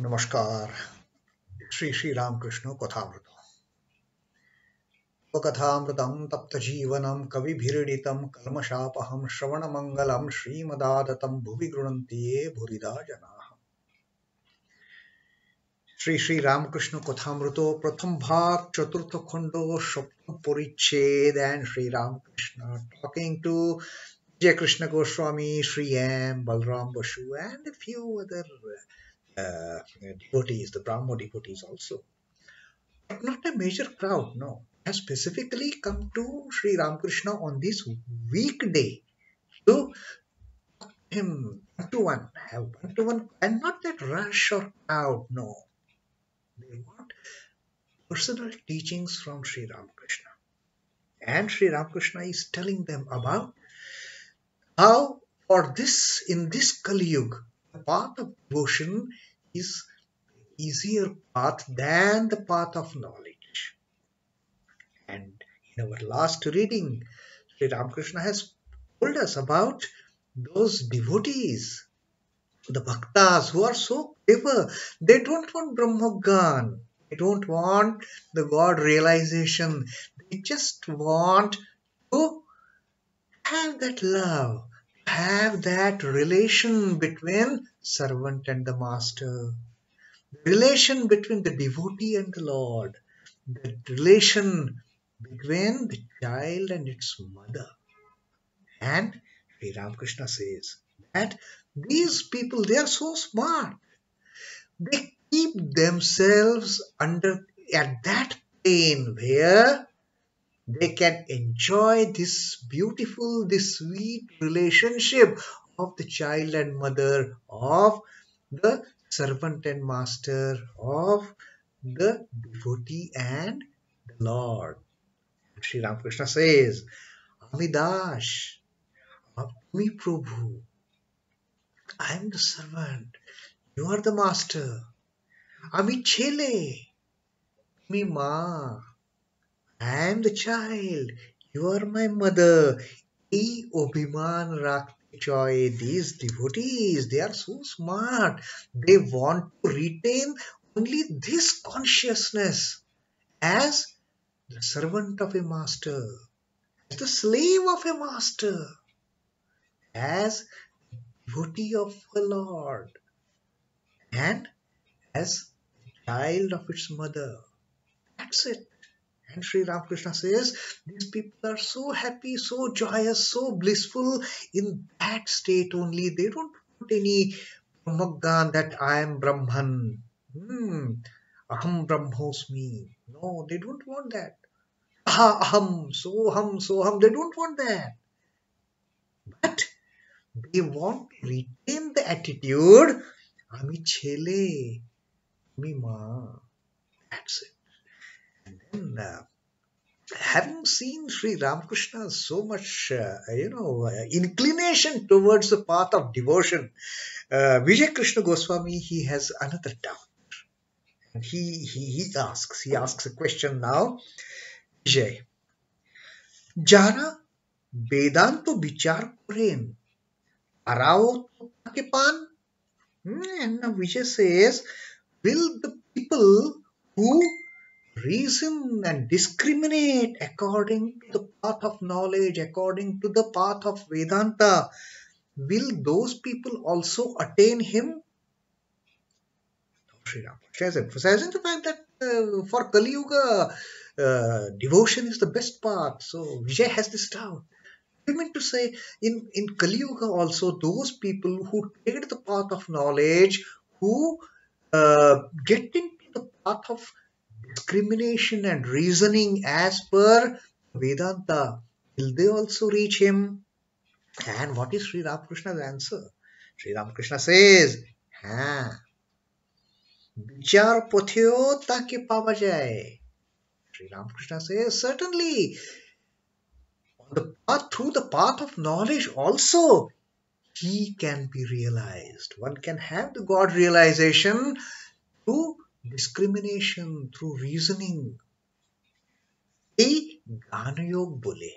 नमस्कार। Shri Ramakrishna Kathamrita. Kathamritam tapta jeevanam kavibiridhitam kalmashapaham shravanamangalam श्रीमदादतं भुवि गृह्णन्ति ये भूरिदा जनाः। श्री Ramakrishna Kathamrito प्रथम भाग चतुर्थ खंडो सप्तम परिच्छेद and Sri Ramakrishna talking to Jai Krishna Goswami, Sri M, Balram Basu and a few other devotees, the Brahmo devotees also. But not a major crowd, no. Has specifically come to Sri Ramakrishna on this weekday to him have one to one, and not that rush or crowd, no. They want personal teachings from Sri Ramakrishna. And Sri Ramakrishna is telling them about how for this, in this Kali Yuga, the path of devotion is easier path than the path of knowledge. And in our last reading, Sri Ramakrishna has told us about those devotees, the bhaktas who are so clever. They don't want Brahmagyan. They don't want the God realization. They just want to have that love, have that relation between servant and the master, relation between the devotee and the Lord, the relation between the child and its mother. And Sri Ramakrishna says that these people, they are so smart. They keep themselves under at that plane where they can enjoy this beautiful, this sweet relationship of the child and mother, of the servant and master, of the devotee and the Lord. Sri Ramakrishna says, Amidash, me Prabhu, I am the servant, you are the master. Ami Chele, me Ma, I am the child, you are my mother. E Obhiman Rakti Joy, these devotees, they are so smart. They want to retain only this consciousness as the servant of a master, as the slave of a master, as devotee of a Lord, and as child of its mother. That's it. And Sri Ramakrishna says these people are so happy, so joyous, so blissful in that state only. They don't want any Brahmagyan that I am Brahman. Aham Brahmosmi. No, they don't want that. Aham, soham. They don't want that. But they want to retain the attitude, Ami Chele, Ami Ma. That's it. And then, having seen Sri Ramakrishna so much, inclination towards the path of devotion, Vijay Krishna Goswami, he has another doubt. And he asks a question now. Vijay, Jara Vedanto Vichar Karen, Arao Takepan? And now Vijay says, will the people who reason and discriminate according to the path of knowledge, according to the path of Vedanta, will those people also attain him? Sri Ramakrishna is emphasizing the fact that for Kali Yuga, devotion is the best path. So Vijay has this doubt. I mean to say, in Kali Yuga also, those people who take the path of knowledge, who get into the path of discrimination and reasoning as per Vedanta, will they also reach him? And what is Sri Ramakrishna's answer? Sri Ramakrishna says, विचार पोथ्यो ताकि पावा जाए. Sri Ramakrishna says, certainly, on the path, through the path of knowledge also, he can be realized. One can have the God realization through discrimination, through reasoning. Jnana Yoga bole.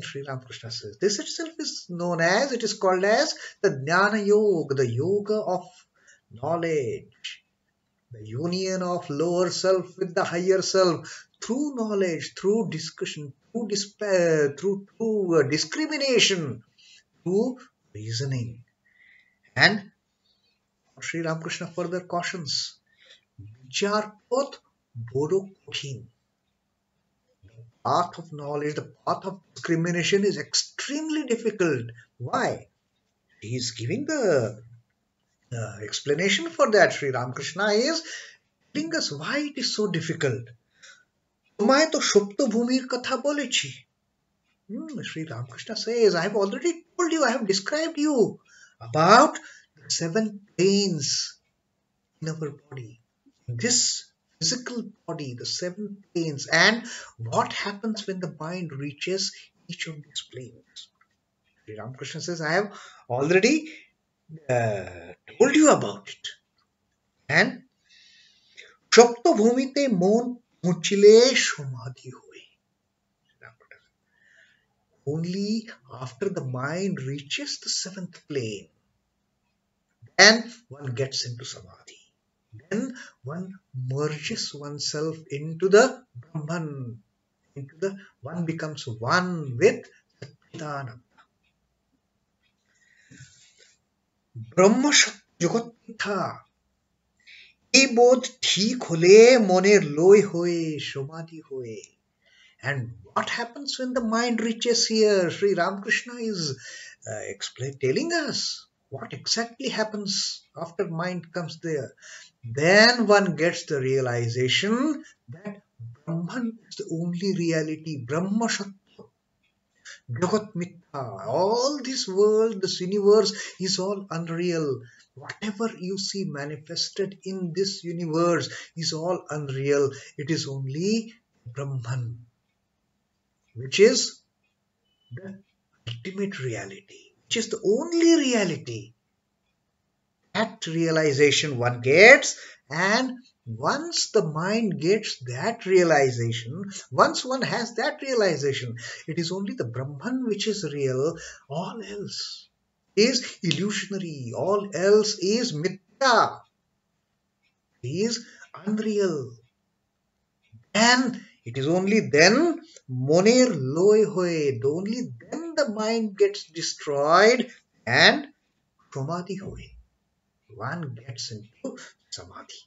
Sri Ramakrishna says, this itself is known as, it is called as the Jnana Yoga, the yoga of knowledge. The union of lower self with the higher self through knowledge, through discussion, through despair, through discrimination, through reasoning. And Sri Ramakrishna further cautions, Vichar both Bodo Kothin. Path of knowledge, the path of discrimination is extremely difficult. Why? He is giving the explanation for that. Sri Ramakrishna is telling us why it is so difficult. তোমায় তো সপ্ত ভূমির কথা বলেছি. Sri Ramakrishna says, I have already told you, I have described you about the seven planes in our body. This physical body, the seven planes, and what happens when the mind reaches each of these planes. Sri Ramakrishna says, I have already told you about it. And সপ্ত ভূমিতে মন পৌঁছিলে সমাধি হয়ে. Only after the mind reaches the seventh plane, then one gets into samadhi. Then one merges oneself into the Brahman, one becomes one with Satchidananda. Brahma জগৎ মিথ্যা, এই বোধ ঠিক হলে মনের লয় হয়ে সমাধি হয়ে. And what happens when the mind reaches here? Sri Ramakrishna is telling us what exactly happens after mind comes there. Then one gets the realization that Brahman is the only reality. Brahma Satya, Jagat Mithya. All this world, this universe is all unreal. Whatever you see manifested in this universe is all unreal. It is only Brahman, which is the ultimate reality, which is the only reality. That realization one gets, and once the mind gets that realization, once one has that realization, it is only the Brahman which is real. All else is illusionary. All else is mithya, is unreal. And it is only then moner loy hoye, only then the mind gets destroyed and samadhi hoye. One gets into samadhi.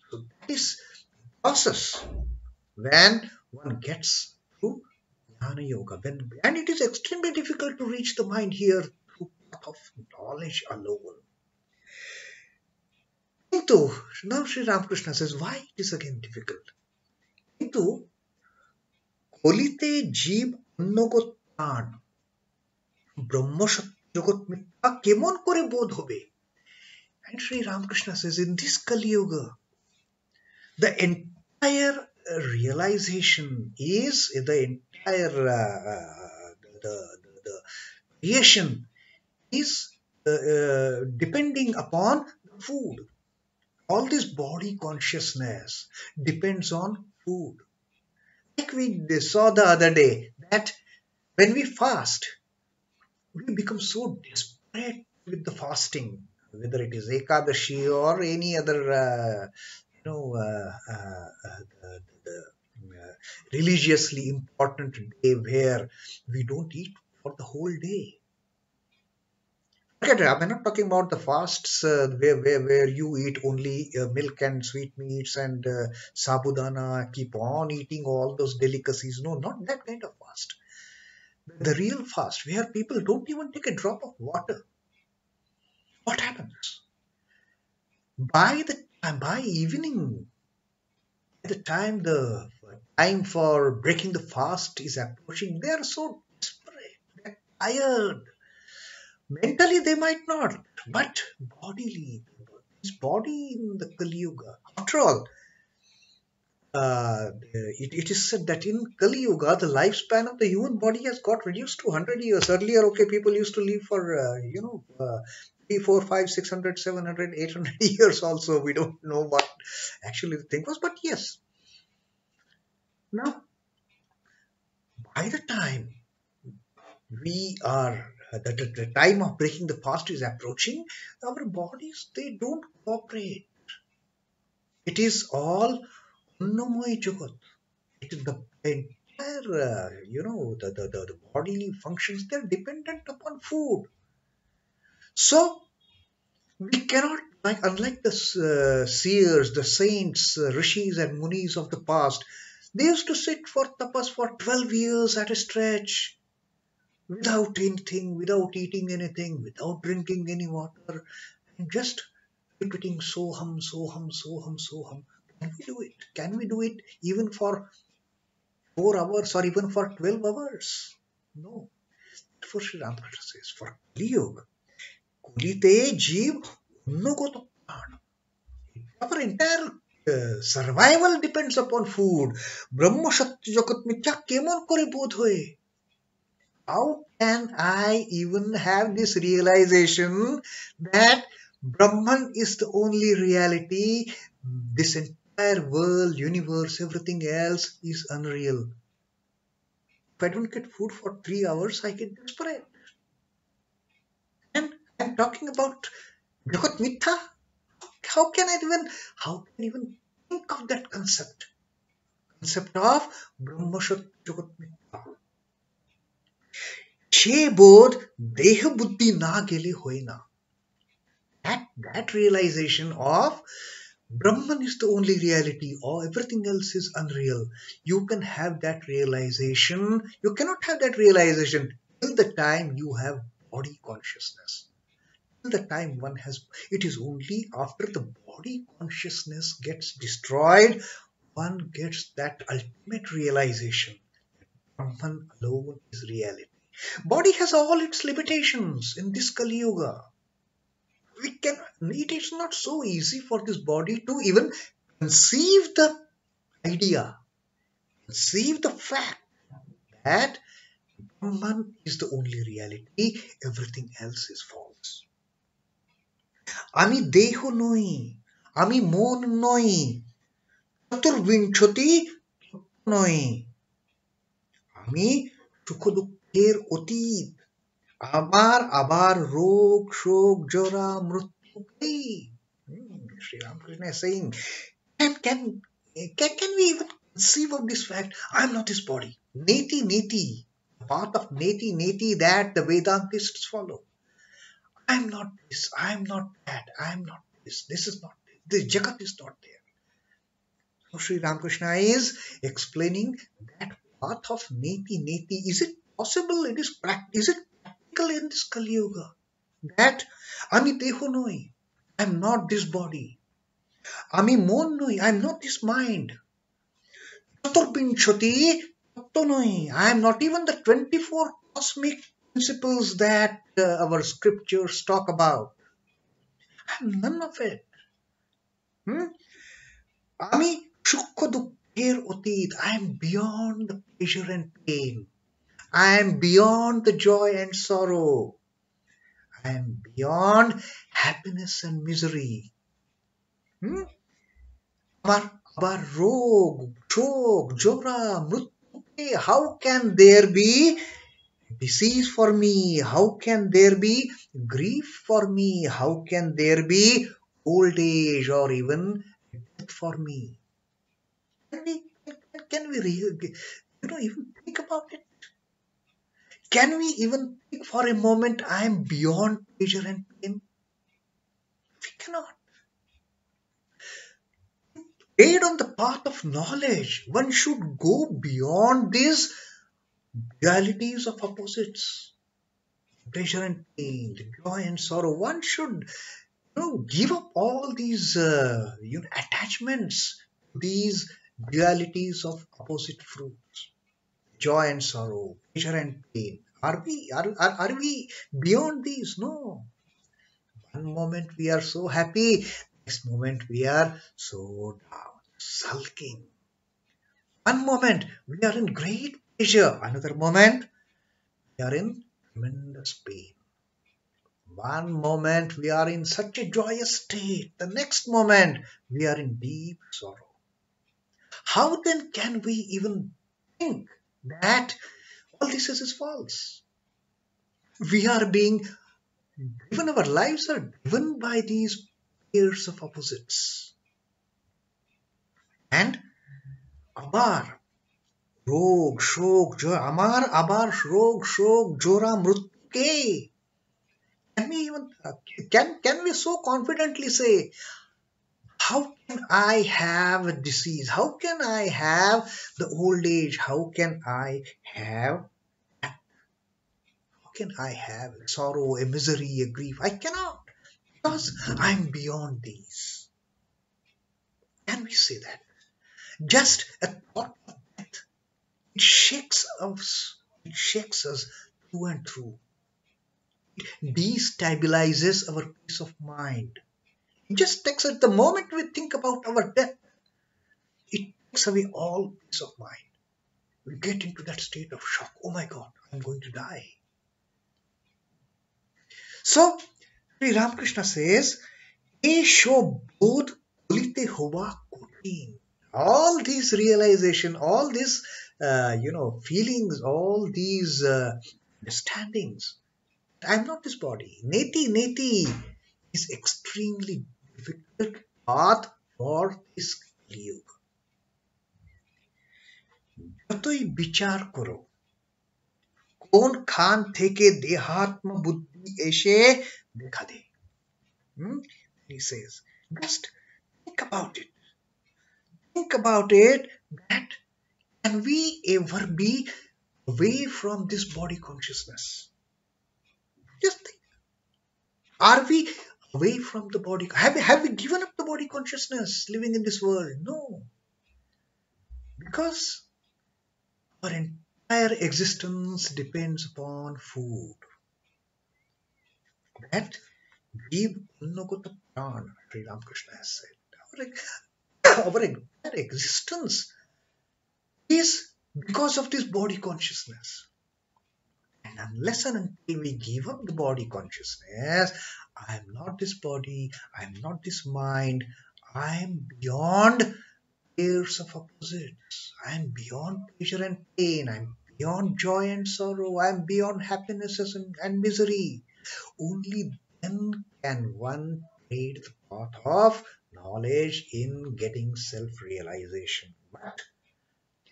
So that is the process when one gets through jnana yoga. And it is extremely difficult to reach the mind here through path of knowledge alone. Into now Sri Ramakrishna says why it is again difficult. Into কলিতে জীব অন্যগত প্রাণ ব্রহ্ম জগৎ মিথ্যা কেমন করে বোধ হবে? And Sri Ramakrishna says in this Kali Yuga, the entire realization is the entire the creation is depending upon the food. All this body consciousness depends on food. Like we saw the other day, that when we fast, we become so desperate with the fasting, whether it is Ekadashi or any other, religiously important day where we don't eat for the whole day. Forget it. I'm not talking about the fasts where you eat only milk and sweetmeats and sabudana, keep on eating all those delicacies. No, not that kind of fast. The real fast where people don't even take a drop of water. What happens? By evening, by the time the time for breaking the fast is approaching, they are so desperate, they're tired. Mentally they might not, but bodily, this body in the Kali Yuga. After all, it is said that in Kali Yuga, the lifespan of the human body has got reduced to 100 years. Earlier, okay, people used to live for, 3, 4, 5, 600, 700, 800 years also. We don't know what actually the thing was, but yes. Now, by the time the time of breaking the fast is approaching, our bodies, they don't cooperate. It is all Annamoy Jagat. It is the entire, the bodily functions, they're dependent upon food. So we cannot, like, unlike the seers, the saints, rishis and munis of the past, they used to sit for tapas for 12 years at a stretch without anything, without eating anything, without drinking any water, and just repeating soham, soham, soham, soham. Can we do it? Can we do it even for 4 hours or even for 12 hours? No. For Sri Ramakrishna says, for Kali Yuga, Kulite Jeev Unnagoto Prana. Our entire survival depends upon food. Brahma Shakti Jagat Mithya kemon kore bodh hoye? How can I even have this realization that Brahman is the only reality? This entire world, universe, everything else is unreal. If I don't get food for 3 hours, I get desperate. And I'm talking about Jagat Mitha. How can I even think of that concept? Concept of Brahma Shakti Jagat Mitha. छे बोध देह बुद्धि ना गेले होईना. That realization of Brahman is the only reality, or everything else is unreal. You can have that realization. You cannot have that realization till the time you have body consciousness. Till the time one has, it is only after the body consciousness gets destroyed, one gets that ultimate realization. Brahman alone is reality. Body has all its limitations in this Kali Yuga. It is not so easy for this body to even conceive the idea, conceive the fact that Brahman is the only reality, everything else is false. আমি দেহ নই, আমি মন নই, চতুর্বিংশতি নই, আমি সুখ দুঃখের অতীত, আমার আবার রোগ শোক জরা মৃত্যু নেই. Sri Ramakrishna is saying, can we even conceive of this fact? I'm not this body. Neti, neti, the path of neti, neti that the Vedantists follow. I'm not this, I'm not that, I'm not this, this is not this, Jagat is not there. So Sri Ramakrishna is explaining that path of neti, neti. Is it possible? Is it practical in this Kali Yuga? That Ami deho noi, I'm not this body. Ami mon noi, I'm not this mind. Chaturvinshati tatto noi, I'm not even the 24 cosmic principles that our scriptures talk about. I'm none of it. Ami sukha dukkher otit, I'm beyond the pleasure and pain. I am beyond the joy and sorrow. I am beyond happiness and misery. Abar rog, shok, jora, mrityu. How can there be disease for me? How can there be grief for me? How can there be old age or even death for me? Can we even think about it? Can we even think for a moment I am beyond pleasure and pain? We cannot. Aid on the path of knowledge, one should go beyond these dualities of opposites, pleasure and pain, joy and sorrow. One should give up all these attachments, these dualities of opposite fruits, joy and sorrow, pleasure and pain. Are we beyond these? No. One moment we are so happy, next moment we are so down, sulking. One moment we are in great pleasure, another moment we are in tremendous pain. One moment we are in such a joyous state, the next moment we are in deep sorrow. How then can we even think that all this is false? We are being driven, our lives are driven by these pairs of opposites. And abar, rog, shok, amar, abar, rog, shok, jora, mrutke. Can we even can we so confidently say, how can I have a disease? How can I have the old age? How can I have sorrow, a misery, a grief? I cannot, because I'm beyond these. Can we say that? Just a thought of death, it shakes us. It shakes us through and through. It destabilizes our peace of mind. It just takes at the moment we think about our death, it takes away all peace of mind. We get into that state of shock. Oh my God, I'm going to die. So Sri Ramakrishna says, Esho bodh kulite hova kotin. All these realization, all these feelings, all these understandings. I'm not this body. Neti is extremely difficult path for this Kali Yuga. যতই বিচার করো, কোন খান থেকে দেহাত্ম বুদ্ধি এসে দেখা দে. He says, just think about it. Think about it, that can we ever be away from this body consciousness? Just think. Are we away from the body? Have we given up the body consciousness living in this world? No. Because our entire existence depends upon food. That Jeev Unnagota Pran, Sri Ramakrishna has said. Our entire existence is because of this body consciousness. And unless and until we give up the body consciousness, I am not this body, I am not this mind, I am beyond pairs of opposites. I am beyond pleasure and pain. I am beyond joy and sorrow. I am beyond happiness and misery. Only then can one trade the path of knowledge in getting self-realization. But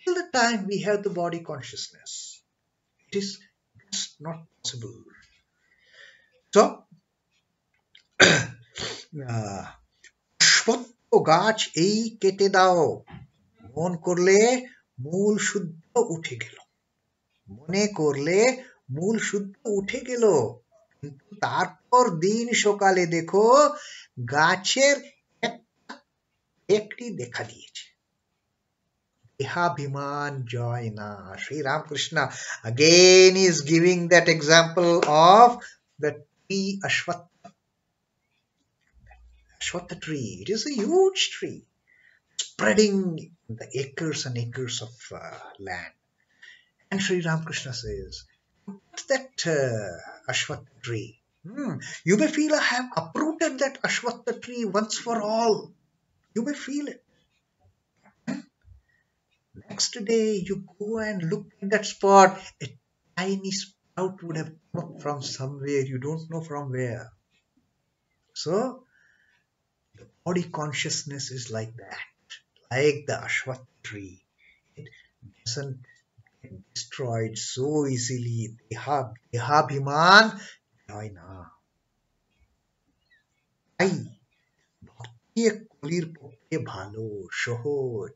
till the time we have the body consciousness, it is just not possible. So, অশ্বত্থ গাছ এই কেটে দাও, মন করলে মূল শুদ্ধ উঠে গেল. মনে করলে মূল শুদ্ধ উঠে গেল, কিন্তু তারপর দিন সকালে দেখো গাছের একটি দেখা দিয়েছে. দেহাভিমান জয় না. Sri Ramakrishna again is giving that example of the tree Ashwatha tree. It is a huge tree spreading the acres and acres of land. And Sri Ramakrishna says, what's that Ashwatha tree? You may feel I have uprooted that Ashwatha tree once for all. You may feel it. Next day you go and look at that spot, a tiny sprout would have come up from somewhere, you don't know from where. So the body consciousness is like that, like the Ashwatha tree. It doesn't get destroyed so easily. Dehabhiman joy na. তাই ভক্তি কলির পক্ষে ভালো সহজ.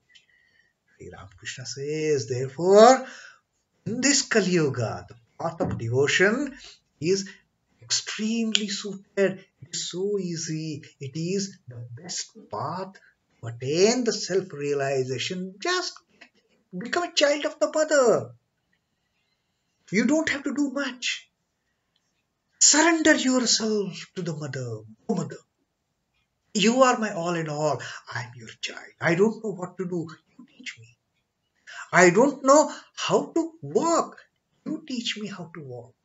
Sri Ramakrishna says, therefore, in this Kali Yuga, the path of devotion is extremely suited. It is so easy. It is the best path to attain the self-realization. Just become a child of the mother. You don't have to do much. Surrender yourself to the mother. Oh, mother, you are my all in all. I am your child. I don't know what to do. You teach me. I don't know how to walk. You teach me how to walk.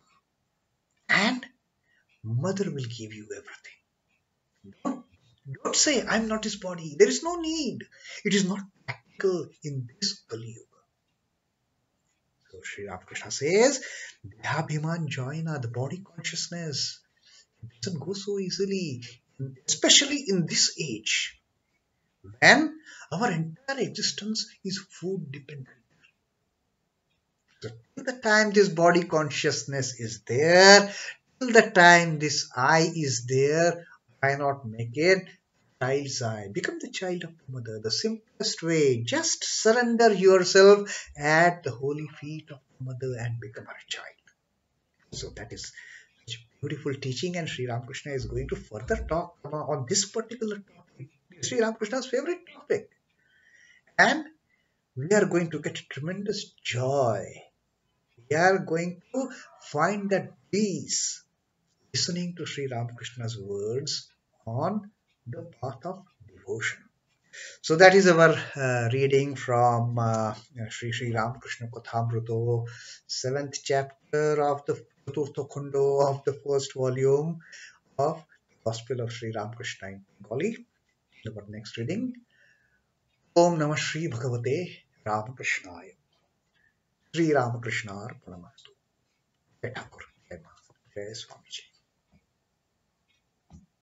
And mother will give you everything. Don't say, I'm not his body. There is no need. It is not practical in this Kali Yuga. So Sri Ramakrishna says, Dehabhiman joyna, the body consciousness, it doesn't go so easily, especially in this age, when Our entire existence is food dependent. So till the time this body consciousness is there, till the time this I is there, why not make it child's eye? Become the child of the mother. The simplest way, just surrender yourself at the holy feet of the mother and become her child. So that is such beautiful teaching, and Sri Ramakrishna is going to further talk about on this particular topic, Sri Ramakrishna's favorite topic, and we are going to get tremendous joy. We are going to find that peace listening to Sri Ramakrishna's words on the path of devotion. So that is our reading from Sri Ramakrishna Kathamrita, seventh chapter of the Chaturtha Khundo of the first volume of the Gospel of Sri Ramakrishna in Bengali. Our next reading, Om Namah Shri Bhagavate Ramakrishnaaya. Sri Ramakrishna Arpanamastu. Jai Thakur, Jai Ma, Jai Swamiji.